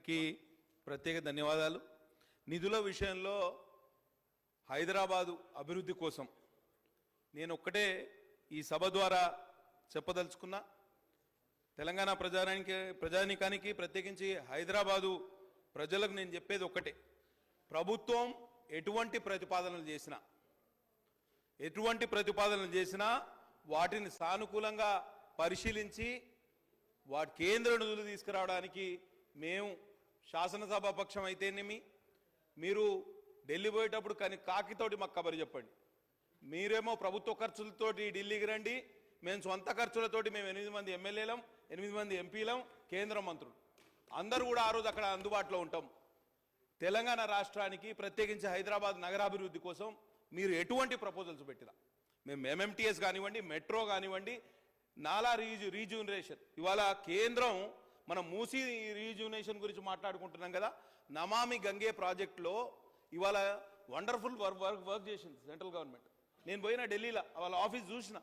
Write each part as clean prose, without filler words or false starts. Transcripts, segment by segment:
అందరికీ ప్రత్యేక ధన్యవాదాలు. నిధుల విషయంలో హైదరాబాదు అభివృద్ధి కోసం నేను ఒక్కటే ఈ సభ ద్వారా చెప్పదలుచుకున్నా. తెలంగాణ ప్రజానీకానికి ప్రత్యేకించి హైదరాబాదు ప్రజలకు నేను చెప్పేది ఒక్కటే, ప్రభుత్వం ఎటువంటి ప్రతిపాదనలు చేసినా వాటిని సానుకూలంగా పరిశీలించి వాటి కేంద్ర నిధులు తీసుకురావడానికి మేము శాసనసభ పక్షం అయితేనేమి, మీరు ఢిల్లీ పోయేటప్పుడు కాకితోటి మాకు కబరి చెప్పండి. మీరేమో ప్రభుత్వ ఖర్చులతోటి ఢిల్లీకి రండి, మేము సొంత ఖర్చులతోటి మేము 8 మంది ఎమ్మెల్యేలం, 8 మంది ఎంపీలం, కేంద్ర మంత్రులు అందరూ కూడా ఆ రోజు అక్కడ అందుబాటులో ఉంటాం. తెలంగాణ రాష్ట్రానికి ప్రత్యేకించి హైదరాబాద్ నగరాభివృద్ధి కోసం మీరు ఎటువంటి ప్రపోజల్స్ పెట్టినా, మేము ఎంఎంటీఎస్ కానివ్వండి, మెట్రో కానివ్వండి, నాలా రీజూనరేషన్, ఇవాళ కేంద్రం మనం మూసీ రీజూనేషన్ గురించి మాట్లాడుకుంటున్నాం కదా, నమామి గంగే ప్రాజెక్టులో ఇవాళ వండర్ఫుల్ వర్క్ చేసింది సెంట్రల్ గవర్నమెంట్. నేను పోయిన ఢిల్లీలో వాళ్ళ ఆఫీస్ చూసిన,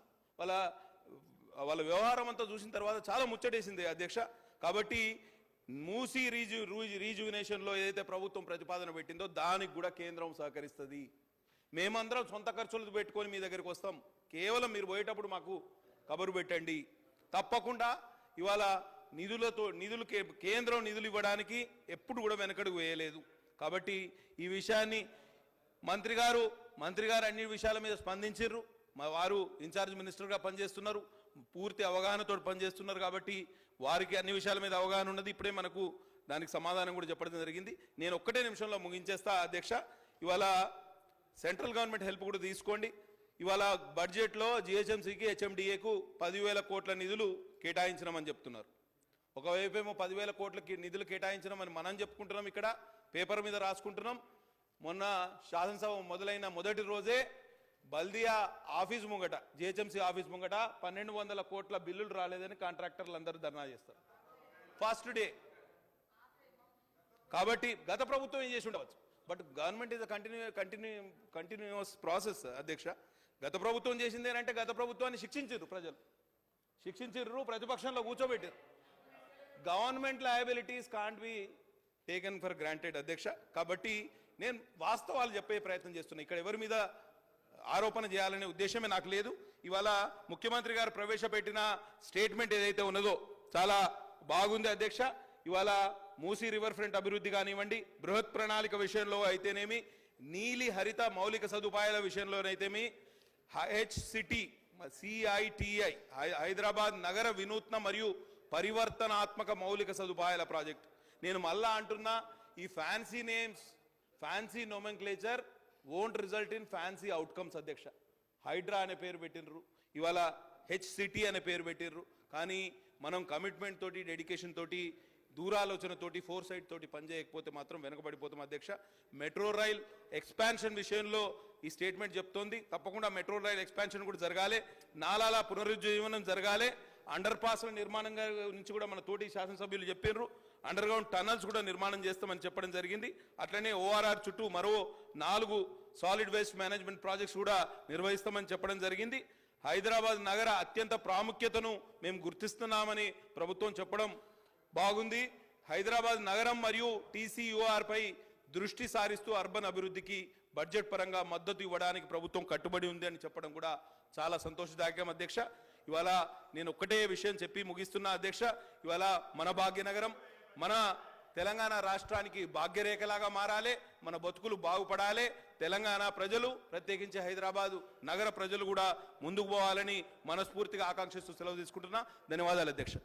వాళ్ళ వ్యవహారం అంతా చూసిన తర్వాత చాలా ముచ్చటేసింది అధ్యక్ష. కాబట్టి మూసీ రీజూనేషన్లో ఏదైతే ప్రభుత్వం ప్రతిపాదన పెట్టిందో దానికి కూడా కేంద్రం సహకరిస్తుంది. మేమందరం సొంత ఖర్చులు పెట్టుకొని మీ దగ్గరికి వస్తాం, కేవలం మీరు పోయేటప్పుడు మాకు కబురు పెట్టండి. తప్పకుండా ఇవాళ కేంద్రం నిధులు ఇవ్వడానికి ఎప్పుడు కూడా వెనకడుగు వేయలేదు. కాబట్టి ఈ విషయాన్ని మంత్రి గారు అన్ని విషయాల మీద స్పందించారు. వారు ఇన్ఛార్జ్ మినిస్టర్గా పనిచేస్తున్నారు, పూర్తి అవగాహనతో పనిచేస్తున్నారు. కాబట్టి వారికి అన్ని విషయాల మీద అవగాహన ఉన్నది. ఇప్పుడే మనకు దానికి సమాధానం కూడా చెప్పడం జరిగింది. నేను ఒక్కటే నిమిషంలో ముగించేస్తా అధ్యక్ష. ఇవాళ సెంట్రల్ గవర్నమెంట్ హెల్ప్ కూడా తీసుకోండి. ఇవాళ బడ్జెట్లో జిహెచ్ఎంసీకి హెచ్ఎండిఏకు 10,000 కోట్ల నిధులు కేటాయించినామని చెప్తున్నారు. ఒకవైపు ఏమో 10,000 కోట్లకి నిధులు కేటాయించినామని మనం చెప్పుకుంటున్నాం, ఇక్కడ పేపర్ మీద రాసుకుంటున్నాం. మొన్న శాసనసభ మొదలైన మొదటి రోజే బల్దియా ఆఫీస్ ముంగట, జిహెచ్ఎంసీ ఆఫీస్ ముంగట 1,200 కోట్ల బిల్లులు రాలేదని కాంట్రాక్టర్లు అందరూ ధర్నా చేస్తారు ఫస్ట్ డే. కాబట్టి గత ప్రభుత్వం ఏం చేసి ఉండవచ్చు, but government is continuous process అధ్యక్ష. గత ప్రభుత్వం చేసింది ఏంటంటే గత ప్రభుత్వాన్ని ప్రజలు శిక్షించారు, ప్రతిపక్షంలో కూర్చోబెట్టారు. Government liabilities can't be taken for granted అధ్యక్ష. కాబట్టి నేను వాస్తవాలు చెప్పే ప్రయత్నం చేస్తున్నా, ఇక్కడ ఎవరి మీద ఆరోపణ చేయాలనే ఉద్దేశమే నాకు లేదు. ఇవాళ ముఖ్యమంత్రి గారు ప్రవేశపెట్టిన స్టేట్మెంట్ ఏదైతే ఉన్నదో చాలా బాగుంది అధ్యక్ష. ఇవాళ మూసీ రివర్ ఫ్రంట్ అభివృద్ధి కానివ్వండి, బృహత్ ప్రణాళిక విషయంలో అయితేనేమి, నీలి హరిత మౌలిక సదుపాయాల విషయంలోనైతేమి, HCT CITI హైదరాబాద్ నగర వినూత్న మరియు పరివర్తనాత్మక మౌలిక సదుపాయాల ప్రాజెక్ట్. నేను మళ్ళా అంటున్నా, ఈ fancy names, fancy nomenclature won't result in fancy outcomes అధ్యక్ష. హైడ్రా అనే పేరు పెట్టినరు, ఇవాళ HCT అనే పేరు పెట్టినరు. కానీ మనం కమిట్మెంట్ తోటి, డెడికేషన్ తోటి, దూరాలోచనతోటి, ఫోర్ సైట్ తోటి పనిచేయకపోతే మాత్రం వెనకబడిపోతాం అధ్యక్ష. మెట్రో రైల్ ఎక్స్పాన్షన్ విషయంలో ఈ స్టేట్మెంట్ చెప్తోంది, తప్పకుండా మెట్రో రైల్ ఎక్స్పాన్షన్ కూడా జరగాలి, నాలాల పునరుజ్జీవనం జరగాలి. అండర్ పాస్ల నిర్మాణం నుంచి కూడా మన తోటి శాసనసభ్యులు చెప్పారు, అండర్ గ్రౌండ్ టనల్స్ కూడా నిర్మాణం చేస్తామని చెప్పడం జరిగింది. అట్లనే ORR చుట్టూ మరో 4 సాలిడ్ వేస్ట్ మేనేజ్మెంట్ ప్రాజెక్ట్స్ కూడా నిర్వహిస్తామని చెప్పడం జరిగింది. హైదరాబాద్ నగర అత్యంత ప్రాముఖ్యతను మేము గుర్తిస్తున్నామని ప్రభుత్వం చెప్పడం బాగుంది. హైదరాబాద్ నగరం మరియు TCUR పై దృష్టి సారిస్తూ అర్బన్ అభివృద్ధికి బడ్జెట్ పరంగా మద్దతు ఇవ్వడానికి ప్రభుత్వం కట్టుబడి ఉంది అని చెప్పడం కూడా చాలా సంతోషదాయకం అధ్యక్ష. ఇవాళ నేను ఒక్కటే విషయం చెప్పి ముగిస్తున్నా అధ్యక్ష. ఇవాళ మన భాగ్యనగరం, మన తెలంగాణ రాష్ట్రానికి భాగ్యరేఖలాగా మారాలి, మన బతుకులు బాగుపడాలి. తెలంగాణ ప్రజలు, ప్రత్యేకించి హైదరాబాదు నగర ప్రజలు కూడా ముందుకు పోవాలని మనస్ఫూర్తిగా ఆకాంక్షిస్తూ సెలవు తీసుకుంటున్నా. ధన్యవాదాలు అధ్యక్ష.